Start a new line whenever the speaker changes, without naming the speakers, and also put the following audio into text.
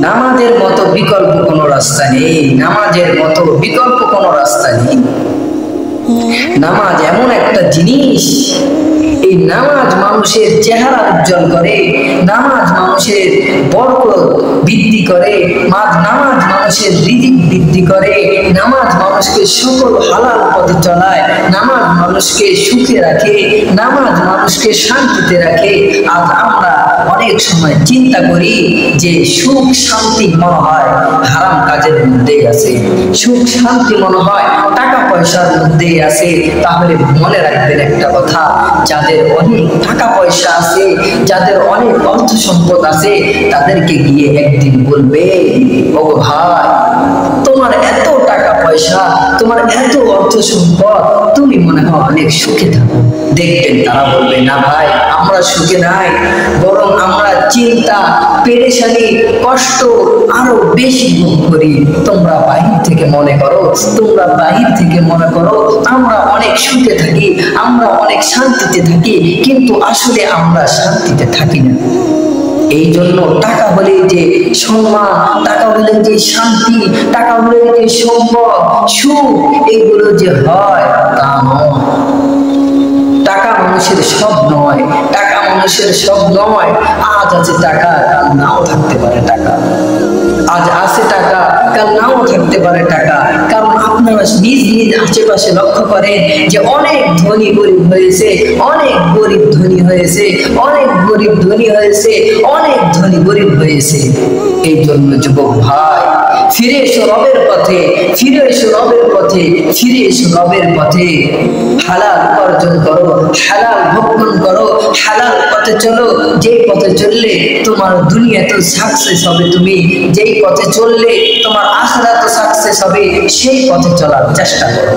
নামাজের মতো বিকল্প কোনো রাস্তা নেই, নামাজের মতো বিকল্প কোনো রাস্তা নেই। নামাজ এমন একটা জিনিস, এই নামাজ মানুষের চেহারা উজ্জ্বল করে, নামাজ মানুষের বরকত বৃদ্ধি করে, নামাজ মানুষের রিজিক বৃদ্ধি করে, নামাজ মানুষকে সকল হালাল পথে চলায়, নামাজ মানুষকে সুখে রাখে, নামাজ মানুষকে শান্তিতে রাখে। আজ আমরা অনেক সময় চিন্তা করি যে সুখ শান্তি মনে হয় হারাম কাজের মধ্যেই আছে, সুখ শান্তি মনে হয় টাকা পয়সার মধ্যেই আছে। তাহলে মনে রাখবেন একটা কথা, যাদের অনেক টাকা পয়সা আছে, যাদের অনেক অর্থ সম্পদ আছে, তাদেরকে গিয়ে একদিন বলবে, ও ভাই তোমার এত টাকা পয়সা, তোমার এত অর্থ সম্পদ, তুমি মনে হয় অনেক সুখে থাকো। দেখবেন তারা বলবে, না ভাই আমরা সুখে নাই, বরং আমরা চিন্তা পেরেশানি কষ্ট আরো বেশি ভোগ করি। তোমরা বাহির থেকে মনে করো, তোমরা বাহির থেকে মনে করো আমরা অনেক সুখে থাকি, আমরা অনেক শান্তিতে থাকি, কিন্তু আসলে আমরা শান্তিতে থাকি না। এই জন্য টাকা হলে যে সম্মান, টাকা হলে যে শান্তি, টাকা হলে যে সম্পদ সুখ এগুলো যে হয় তা নয়। টাকা মানুষের সব নয়, টাকা মানুষের সব নয়। আজ আছে টাকা, কাল নাও থাকতে পারে টাকা। আজ আছে টাকা, কাল নাও থাকতে পারে টাকা। কারণ আপনারা নিজ নিজ আশেপাশে লক্ষ্য করেন যে অনেক ধনী গরিব হয়েছে, অনেক গরিব ধনী হয়েছে, অনেক গরিব ধনী হয়েছে, অনেক ধনী গরিব হয়েছে। এই জন্য যুবক ভাই, ফিরে এসো রবের পথে, ফিরে এসো রবের পথে, ফিরে এসো রবের পথে। হালাল উপার্জন করো, হালাল ভক্ষণ করো, হালাল পথে চলো। যেই পথে চললে তোমার দুনিয়াতে সাকসেস হবে, তুমি যেই পথে চললে তোমার আখিরাতে সাকসেস হবে, সেই পথে চলার চেষ্টা করো।